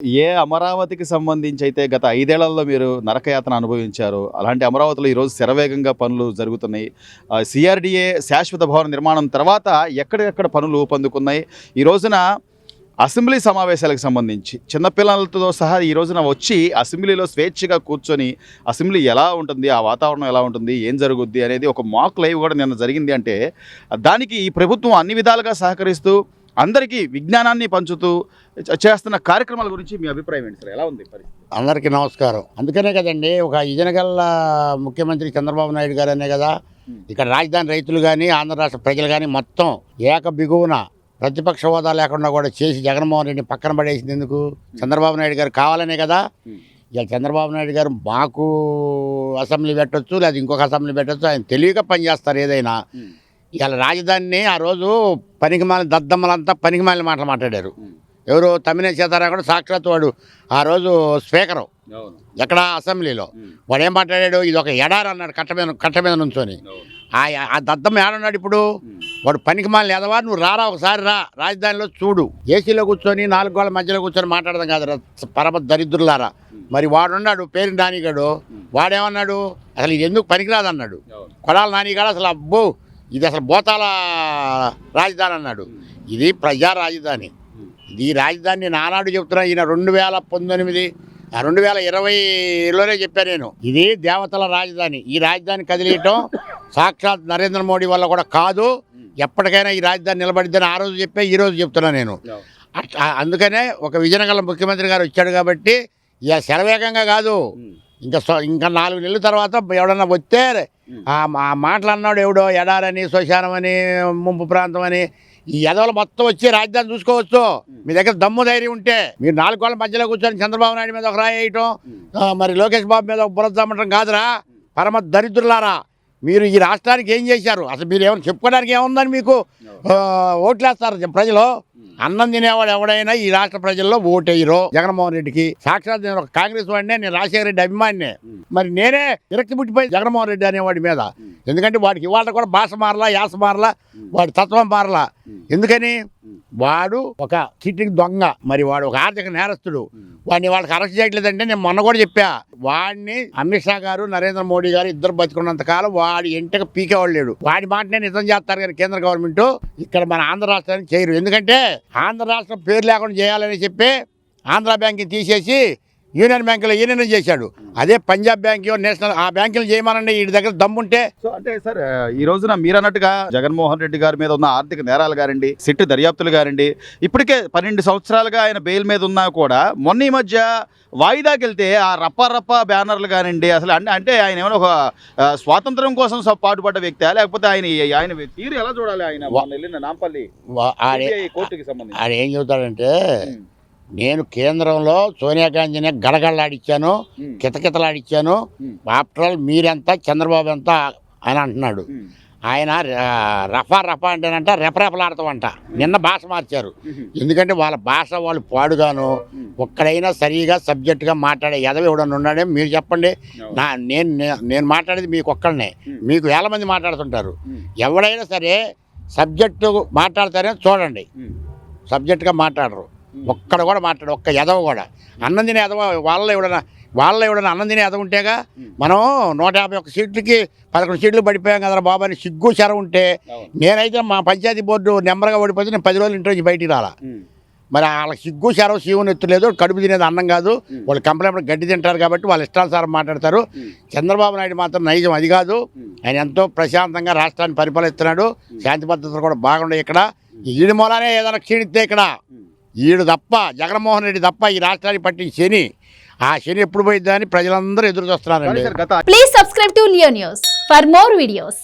ఏ అమరావతికి సంబంధించి అయితే గత 5 ఏళ్లలో మీరు నరకయాతన అనుభవించారో, అలాంటి అమరావతిలో ఈరోజు శరవేగంగా పనులు జరుగుతున్నాయి. సిఆర్‌డీఏ శాశ్వత భవన నిర్మాణం తర్వాత ఎక్కడెక్కడ పనులు ఊపందుకున్నాయి. ఈ రోజున అసెంబ్లీ సమావేశాలకు సంబంధించి చిన్నపిల్లలతో సహా ఈ రోజున వచ్చి అసెంబ్లీలో స్వేచ్ఛగా కూర్చొని అసెంబ్లీ ఎలా ఉంటుంది, ఆ వాతావరణం ఎలా ఉంటుంది, ఏం జరుగుద్ది అనేది ఒక మాక్ లైవ్ కూడా నిన్న జరిగింది. అంటే దానికి ఈ ప్రభుత్వం అన్ని విధాలుగా సహకరిస్తూ అందరికీ విజ్ఞానాన్ని పంచుతూ చేస్తున్న కార్యక్రమాల గురించి మీ అభిప్రాయం ఏంటి సార్? ఎలా ఉంది పరిస్థితి? అందరికీ నమస్కారం. అందుకనే కదండి ఒక ఇజనగల్ల ముఖ్యమంత్రి చంద్రబాబు నాయుడు గారు అనే కదా ఇక్కడ రాజధాని రైతులు కానీ ఆంధ్ర రాష్ట్ర ప్రజలు కానీ మొత్తం ఏక బిగువున ప్రతిపక్ష హోదా లేకుండా కూడా చేసి జగన్మోహన్ రెడ్డిని పక్కన పడేసింది ఎందుకు? చంద్రబాబు నాయుడు గారు కావాలనే కదా. ఇక చంద్రబాబు నాయుడు గారు మాకు అసెంబ్లీ పెట్టచ్చు, లేదా ఇంకొక అసెంబ్లీ పెట్టచ్చు, ఆయన తెలియక పనిచేస్తారు ఏదైనా. ఇవాళ రాజధానిని ఆ రోజు పనికిమాలిన దద్దమ్మలంతా పనికిమాలిన మాటలు మాట్లాడారు. ఎవరు? తమ్మినేని సీతారాం కూడా సాక్షాత్ వాడు ఆ రోజు స్పీకరు ఎక్కడ అసెంబ్లీలో వాడు ఏం మాట్లాడాడు? ఇది ఒక ఎడారి అన్నాడు కట్ట మీద నుంచొని. ఆ దద్దమ్మ ఏడన్నాడు ఇప్పుడు? వాడు పనికిమాలిన ఎదవా, నువ్వు రారా ఒకసారి రా రాజధానిలో చూడు. ఏసీలో కూర్చొని 4 గోళ్ళ మధ్యలో కూర్చొని మాట్లాడదాం కాదు పరమ దరిద్రులారా. మరి వాడున్నాడు పేరు నానిగాడు, వాడేమన్నాడు? అసలు ఇది ఎందుకు పనికిరాదన్నాడు. కొడాల నానిగాడు అసలు అబ్బో ఇది అసలు భూతాల రాజధాని అన్నాడు. ఇది ప్రజా రాజధాని. ఇది రాజధాని నానాడు చెప్తున్నా. ఈయన 2019 2020లోనే చెప్పాను నేను, ఇది దేవతల రాజధాని. ఈ రాజధాని కదిలియటం సాక్షాత్ నరేంద్ర మోడీ వల్ల కూడా కాదు. ఎప్పటికైనా ఈ రాజధాని నిలబడిద్దని ఆ రోజు చెప్పే ఈ రోజు చెప్తున్నా నేను. అందుకనే ఒక విజయనగరం ముఖ్యమంత్రి గారు వచ్చాడు కాబట్టి ఇక శరవేగంగా కాదు, ఇంకా 4 నెలల తర్వాత ఎవడన్నా వస్తే ఆ మాటలు అన్నాడు ఎవడో ఎడారని శ్మశానమని ముంపు ప్రాంతం అని, ఈ ఎదవలు మొత్తం వచ్చి రాజధాని చూసుకోవచ్చు. మీ దగ్గర దమ్ము ధైర్యం ఉంటే మీరు 4 గోళ్ళ మధ్యలో కూర్చొని చంద్రబాబు నాయుడు మీద ఒక రాయి వేయటం, మరి లోకేష్ బాబు మీద ఒక బురదమ్మటం కాదురా పరమ దరిద్రులారా. మీరు ఈ రాష్ట్రానికి ఏం చేశారు? అసలు మీరు ఏమైనా చెప్పుకోవడానికి ఏముందని మీకు ఓట్లేస్తారు ప్రజలు? అన్నం తినేవాడు ఎవడైనా ఈ రాష్ట్ర ప్రజల్లో ఓటేయరు జగన్మోహన్ రెడ్డికి. సాక్షాత్ నేను ఒక కాంగ్రెస్ వాడినే, నేను రాజశేఖర రెడ్డి అభిమానినే. మరి నేనే విరక్తి పుట్టిపోయి జగన్మోహన్ రెడ్డి అనేవాడి మీద. ఎందుకంటే వాడికి ఇవాళ కూడా భాష మారలా, యాస మారలా, వాడి తత్వం మారలా. ఎందుకని? వాడు ఒక చీటింగ్ దొంగ, మరి వాడు ఒక ఆర్థిక నేరస్తుడు. వాడిని వాళ్ళకి అరెస్ట్ చేయట్లేదంటే నేను మొన్న కూడా చెప్పా, వాడిని అమిత్ షా గారు నరేంద్ర మోడీ గారు ఇద్దరు బతుకున్నంత కాలం వాడి ఎంటక పీకేవాళ్ళు లేడు. వాడి మాటనే నిజం చేస్తారు కానీ కేంద్ర గవర్నమెంట్ ఇక్కడ మన ఆంధ్ర రాష్ట్రానికి చేయరు. ఎందుకంటే ఆంధ్ర రాష్ట్రం పేరు లేకుండా చేయాలని చెప్పి ఆంధ్ర బ్యాంక్ని తీసేసి యూనియన్ బ్యాంకులో యూనియన్ చేశాడు. అదే పంజాబ్ బ్యాంక్ నేషనల్ ఆ బ్యాంకులు చేయమనండి వీడి దగ్గర దమ్ముంటే. సో అంటే సార్ ఈ రోజున మీరు అన్నట్టుగా జగన్మోహన్ రెడ్డి గారి మీద ఉన్న ఆర్థిక నేరాలు గారండి, సిట్టు దర్యాప్తులు గారండి, ఇప్పటికే 12 సంవత్సరాలుగా ఆయన బెయిల్ మీద ఉన్నా కూడా మొన్న ఈ మధ్య వాయిదాకి వెళ్తే ఆ రప్ప బ్యానర్లు కానివ్వండి, అసలు అంటే ఆయన ఏమైనా ఒక స్వాతంత్రం కోసం పాటుపడ్డ వ్యక్తి, లేకపోతే ఆయన తీరు ఎలా చూడాలి? ఆయన వెళ్ళిన నాంపల్లి కోర్టుకి సంబంధించి ఆయన ఏం చెబుతాడంటే, నేను కేంద్రంలో సోనియా గాంధీని గడగడలాడిచ్చాను, కితకితలాడిచ్చాను, ఆఫ్టర్ ఆల్ మీరెంత చంద్రబాబు ఎంత అని అంటున్నాడు. ఆయన రఫా అంటేనంట రెపరెపలాడతామంట. నిన్న భాష మార్చారు. ఎందుకంటే వాళ్ళ భాష వాళ్ళు పాడుగాను, ఒక్కడైనా సరిగా సబ్జెక్టుగా మాట్లాడే ఎదవి ఎవడన్నా ఉన్నాడే మీరు చెప్పండి. నేను మాట్లాడేది మీకు ఒక్కడనే, మీకు వేల మంది మాట్లాడుతుంటారు. ఎవడైనా సరే సబ్జెక్టు మాట్లాడతారే చూడండి, సబ్జెక్టుగా మాట్లాడరు. ఒక్కడ కూడా మాట్లాడు, ఒక్క ఎదవ కూడా. అన్నం తినే ఎదవ వాళ్ళ ఎవడన్నా అన్నం తినే ఎదవ ఉంటేగా మనం 151 సీట్లకి 11 సీట్లు పడిపోయాం కదా బాబా అని సిగ్గు చెర ఉంటే. నేనైతే మా పంచాయతీ బోర్డు నెంబర్గా ఓడిపోతే నేను 10 రోజులు ఇంటి నుంచి బయటికి రాలా. మరి వాళ్ళకి సిగ్గు చెరవ శివుని ఎత్తులేదు, కడుపు తినేది అన్నం కాదు. వాళ్ళు కంప్లైంట్ గడ్డి తింటారు కాబట్టి వాళ్ళు ఇష్టానుసారం మాట్లాడతారు. చంద్రబాబు నాయుడు మాత్రం నైజం అది కాదు. ఆయన ఎంతో ప్రశాంతంగా రాష్ట్రాన్ని పరిపాలిస్తున్నాడు. శాంతి భద్రతలు కూడా బాగున్నాయి ఇక్కడ. ఈడి మూలానే ఏదైనా క్షీణిస్తే ఇక్కడ ఈడు తప్ప, జగన్మోహన్ రెడ్డి తప్ప ఈ రాష్ట్రానికి పట్టిన శని, ఆ శని ఎప్పుడు పోయిద్దా అని ప్రజలందరూ ఎదురు చూస్తున్నారండి. Please subscribe to Leo news for more videos.